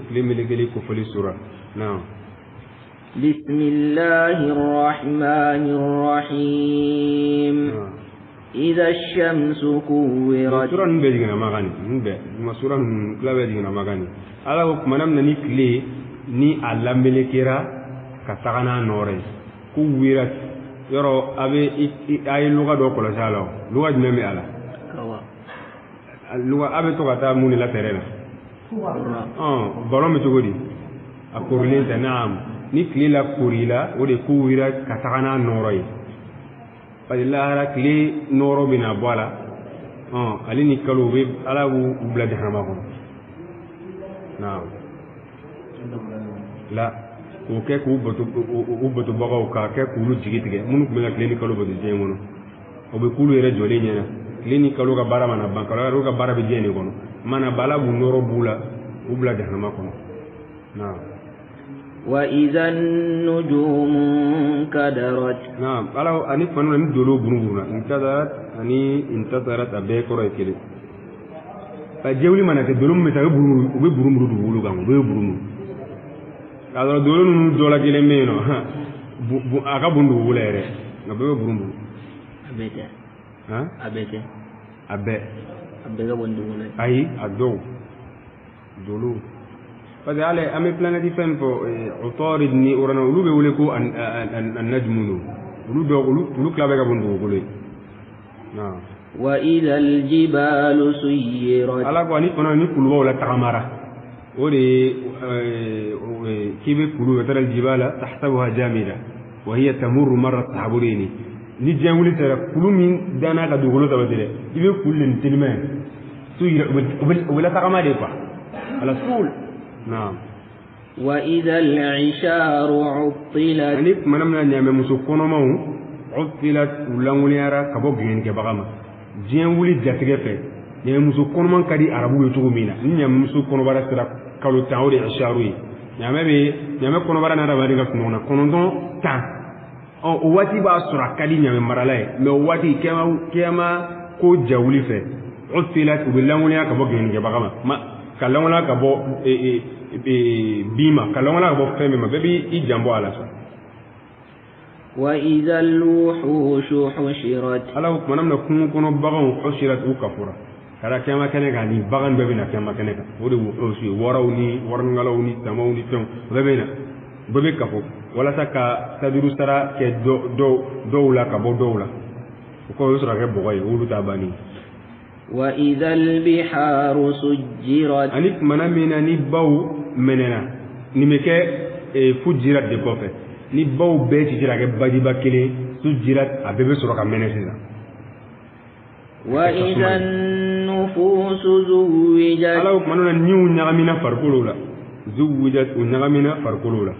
لملكلي كفل سورة. نعم. بسم الله الرحمن الرحيم. إذا الشمس كورت. سورة نبيجنا مغاني ما سورة كلا بيجنا مغاني على وقت ما نمنا نكلي ni alambelikira kasagana nore kuwirat yoro abe ay luga do ko la sala luga jmeme ala kawa luga abe to kata muni la terena baro mi tugodi akurlin tanam ni klila kurila ode kuwirat kasagana nore falillahi rakli noro bina bwala ali ni kalobe ala wu blade hamako naam la ko ke ku boto bagaw ka ke ku lu jigitige munu ko la clinical bo de jemono o be kulu ere jole nyana clinical ga bara mana bankala ro ga bara be jeni kono mana bala bu noro bula ubla de hama kono na wa idhan nujumun kadarat na ala ani fanu ni dolo buruna intadarat abe ko ro kele fa jewli mana te dolo me ta buru o be buru du wulu ga o be buru kadro dolo nu dola gele meno bu aka bundu wulere ngabe burumbu abete ha abete abe ga bundu wulere ai ado dolo fade ale ame planeti fen fo autorid ni urana ulube wule ko an najmunu ulu klabe ga bundu wule na wa ila al jibalu suyirat ala ko ani kono ni kulwa wala takamara ولي كيف يقولوا ترى الجبال تحسبها جامدة وهي تمر مرة تعبريني نيجي نقول ترى كل من دانا قد يقولوا تبادله يبي كل التلمين سوي ولا تقام عليه على طول. نعم. وإذا العشار عطلت يعني ما نمنا نعمل مسكون ما هو عطلت ولا وليارا كبوجين كبعما جين ولي جاتجفة يعني مسكون ما كدي عربو يتومينا نيجي مسكون برا ترى kalu tawri asharui nyame kono bara na rabari ga kunona kono tan o wati ba sura kali nyame maralay me wati kema ko jawli fe utilat billahi ya ka bo genge bagama ma kalawla ka bo bima kalawla ka bo feme ma bebi I jambo ala sa wa idha al-wuhushu hushirat ala ko manamna kun kono bagaw hushirat u kafura kala kema kene ga ni bagan bebe na kema kene ka wodi wo si waraw ni warngalaw ni tamaw ni ton bebe na bebe kafo wala saka tadiru sara ke dowla ka bo dowla ko yusra ke boy wulu tabani wa idhal biharu sujjirat anik manamina ni baw menena ni meke fujirat de kofe ni baw be ci jira ke badi bakile sujjirat abebe sura ka menesa wa idhan النفوس زوجت على منو نيو نغمينا فرقولولا زوجت ونغمينا فرقولولا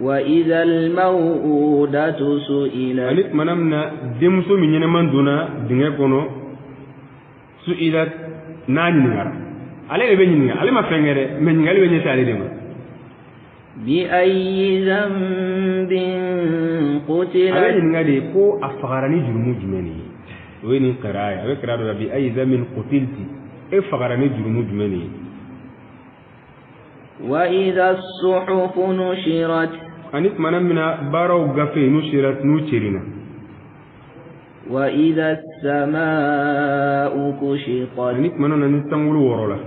وإذا الموءودة سئلت عليك منامنا دمسو من ينمان دونا دنيكونو سئلت ناني نغارا علي بني نغارا علي ما فنغري من نغالي بني سالي ديما بأي ذنب قتلت علي نغالي كو أفغاراني جرمو جماني وين قراءة أبي قراءة ربي أي زمن قتلتي إفقرني جرمو جمني وإذا الصحف نشرت أنيك منامنا بارو غفي نشرت نوشرنا وإذا السماء كشطت أنيك منامنا نستنغلو ورولا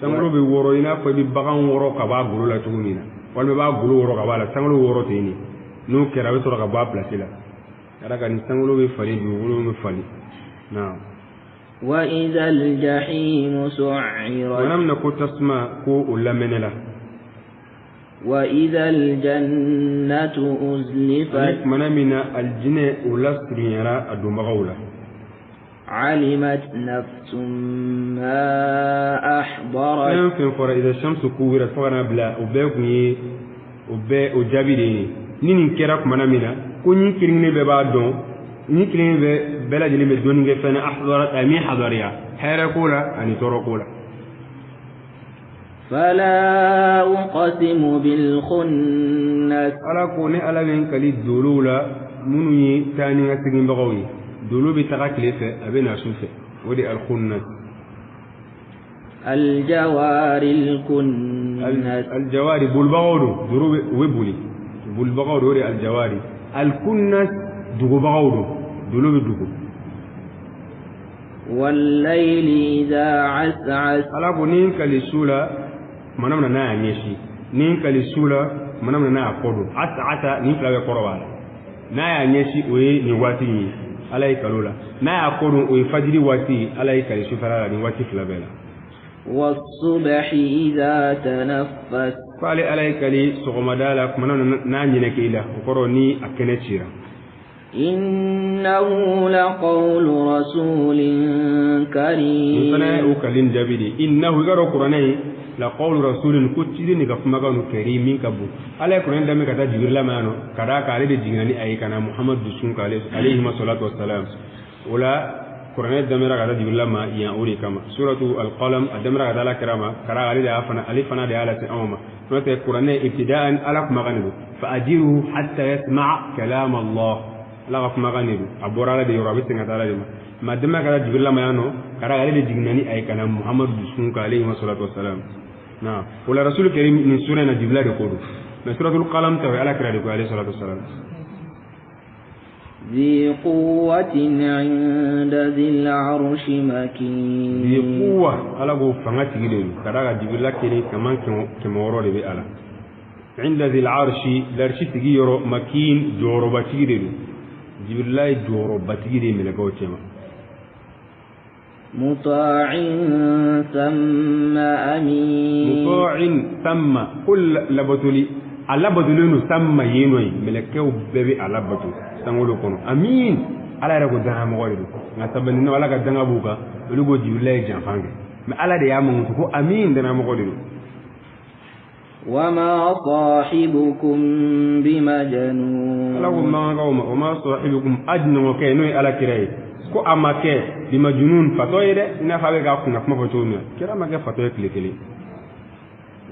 سنغلو بوروينا فبي بغان ورو كبا غلولا تغنينا ولا بغا غلو ورو كبا سنغلو ورو تيني نو كراوي تورا كبا بلاسيلا كذا نستنغلو بفالي بيقولوا بفالي. نعم. وإذا الجحيم سعرت ولم نكن تسمع كو ولا منلا وإذا الجنة أزلفت منامنا الجنة ولا سريرا أدومغولا علمت نفس ما أحضرت فين فرا إذا الشمس كورت فغنا بلا وبيكني وجابيني نين كراك منامنا كوني كريني ببادون نيكلين بلد اللي بدون جفنا أحضرت أمي حضريا حركولا يعني تركولا فلا أقسم بالخنس على كوني على من كلي دولولا مني تاني أتجين بقوي دولو بتاعك لفه أبينا سوفه ودي الخنس الجوار الكنس الجوار بولبغور دروب وبولي بولبغور الجوار الكنس دغبغور دلوب دغ والليل إذا عسعس ala ko nin kali sula manamna na nyeshi nin kali sula manamna na kodo ata ni flawe korowala na ya nyeshi oye ni wati alai kalula na ya kodo oye fajiri wati alai kali sufara ni wati flabela والصبح إذا تنفس قال علي كلي سقمدالا manamna na nyine kila koroni akene chira إنه لقول رسول كريم فنا أكلم جبدي إنه يقرأ القرآن لقول رسول كتير نقف مكانه كريم من كبو على القرآن دم كذا جبريل ما أنه كذا كاري جيراني أي كان محمد رسول عليه الصلاة والسلام ولا القرآن دم كذا جبريل ما يأوري كما سورة القلم دم كذا لا كرامة كذا عليه ده أفنى عليه فنا ده على سأمة نقول القرآن ابتداء على مكانه فأجره حتى يسمع كلام الله la ga kumaganiru abora la de yorabe tinga tala de ma dema kala jibril ma yano kara gale de jignani ay kana muhammad sun ka alayhi wassalatu wassalam na wala rasul karim min sura na jibril de kodu na suratul qalam ta ala kara de ko alayhi salatu wassalam ذي قوة عند ذي العرش مكين ذي قوة على go fangati gideru kara jibril kene kaman kemoro de be ala عند ذي العرش لارشي تجي يرو مكين جورو باتيرو جبريل جورو باتيري ملكو تيما مطاع ثم أمين مطاع ثم كل لبطولي على بدلونو ثم ينوي ملكو بيبي على بطول سانغولو كونو أمين على رغو دانا مغوريدو نسبني ولا كدانا بوكا لوغو جبريل جانفانغي ما على دي يامو كو أمين دانا مغوريدو وما صاحبكم بمجنون وما صاحبكم أجنو كينوي على كراي كو أماكي بمجنون فتويرة نفعل كنا كما فتونا كرا ما كفتوي كلي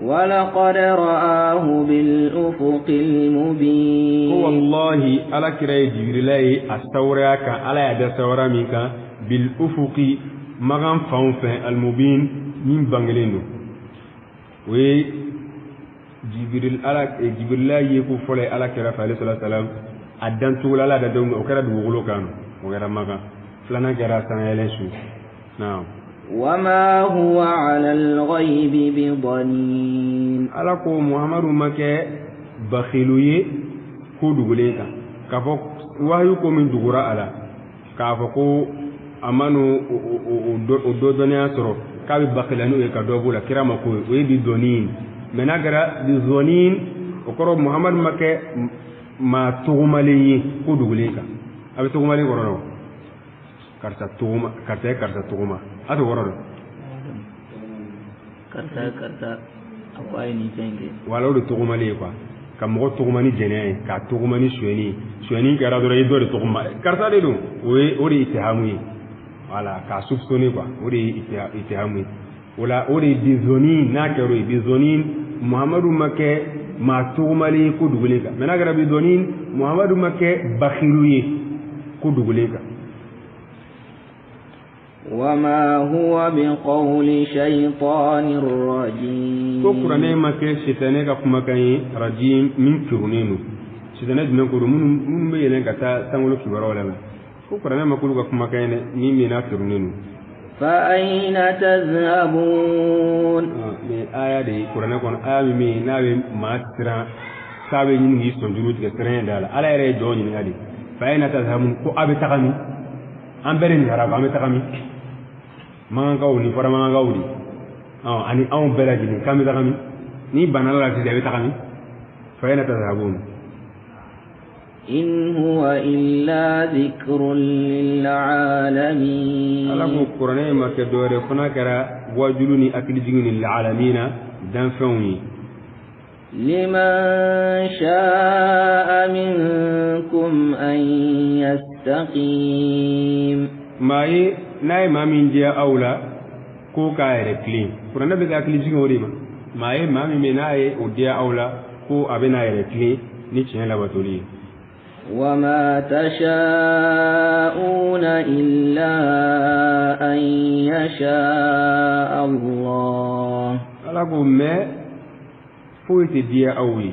ولقد رآه بالأفق المبين هو الله على كراي جبريل أستوراك على يد استورا منك بالأفق مغان فانفين المبين من بانجلينو وي jibril yeku fole ala kira fa alayhi salatu wasalam addan tula la da dawu o kera dugulo kanu o kera maga flana kera sanayelen su naam wama huwa ala al-ghaybi bidanin ala ko muhammadu make bakhiluye ko dugule ka fo wahyu ko min dugura ala ka fo ko amanu o do doniya soro ka bi bakhilanu e ka dobula kirama ko we bi donin menagara bizonin okoro muhammad make ma tugumali ko duguleka abi tugumali gorono karta tuguma ado gorono karta akwai ni tenge wala do tugumali kwa kam mo tugumani jene ka tugumani sueni gara do redo de tuguma karta de do we ori itihamu wala ka sufsoni kwa ori itihamu wala ori bizonin nakero bizonin muhammadu make ma tugumali ko duguleka menagara bizonin muhammadu make bakhiruye ko duguleka wama huwa biqawli shaytanir rajim ko qur'ane make shaytane ka kuma kai rajim min kurunenu shaytane dum ko mun be yelen kata tangolo kibaro wala ko qur'ane makulu ka kuma kai ni mina kurunenu فأين تذهبون من آية دي قرآن كون آية مي ناوي ماترا سابي نيجي سنجرو تكسرين دالا على يري جوني نادي فأين تذهبون كو أبي تغمي أم برين هرب أم تغمي ما غاولي فرا ما غاولي أني أم بلاجي كم تغمي ني بنالا تيجي أبي تغمي فأين تذهبون إن هو إلا ذكر للعالمين على القرآن ما كدور فنكرا وجلني أكل جنين للعالمين دنفوني لمن شاء منكم أن يستقيم ما ناي ما من جاء أولى كوكا يركلين القرآن بيجا أكل جنين وريما ما من ناي وديا أولى كو أبنا يركلين نيشين لا بتولي وما تشاءون إلا أن يشاء الله alago me foyi te diya aw ye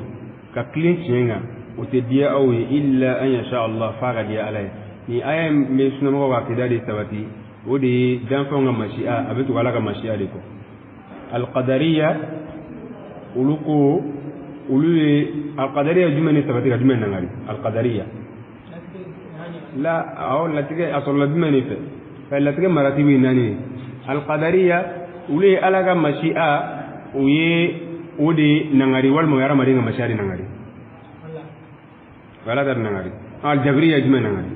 ka kilen tiɲɛ kan o te diya aw ye illa an yasha Allah fa ka diya ala ye ni aya in bɛ sunamɔgɔw ka akida de sabati o de ye danfɛnw ka mashi'a a bɛ tugu ala ka mashi'a de kɔ alqadariya olu ko olu ye alqadariya jumɛn de sabati ka jumɛn nangari alqadariya la awɔ latigɛ a sɔrɔla jumɛn de fɛ latigɛ maratibu ye naani ye alqadariya olu ye ala ka mashi'a o ye o de nangari walima o ye hadamaden ka mashi'a de nangari ala ta nangari aljabiriya jumɛn nangari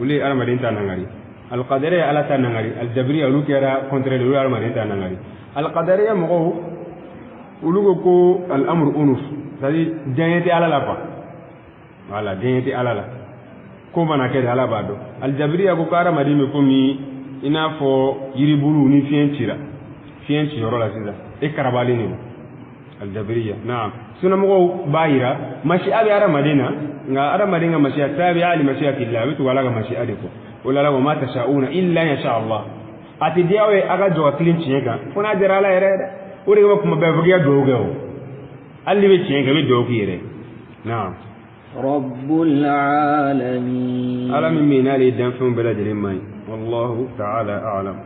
olu ye hadamaden ta nangari alqadariya ala ta nangari aljabiriya olu kɛra contraire olu ye hadamaden ta nangari alqadariya mɔgɔw olu ko ko al'amru unuf c'est-à-dire diɲɛ tɛ ala la quoi voilà diɲɛ tɛ ala la ko mana kɛ de ala b'a dɔn aljabiriya ko hadamaden bɛ komi i n'a fɔ yiribulu ni fiɲɛ cira fiɲɛ ciyɔrɔ la sisan e karabalen de don aljabiriya naam sunamɔgɔw b'a yira mashi'a bɛ hadamaden na nka hadamaden ka mashi'a tabi'a li mashi'atillah a bɛ tugu ala ka mashi'a de kɔ o la wa ma tasha'una illa an yasha Allah a tɛ diya aw ye a ka jɔ ka kilen tiɲɛ kan fo n'a diyara ala yɛrɛ dɛ o de kama kuma bɛɛ fɔ k'i ka duwawu kɛ o hali ni bɛ tiɲɛ kɛ i bɛ duwawu k'i yɛrɛ naam Rabbul alamin ala min bɛ yen n'ale ye danfɛnw bɛɛ lajɛlen man ɲi wallahu ta'ala a'lam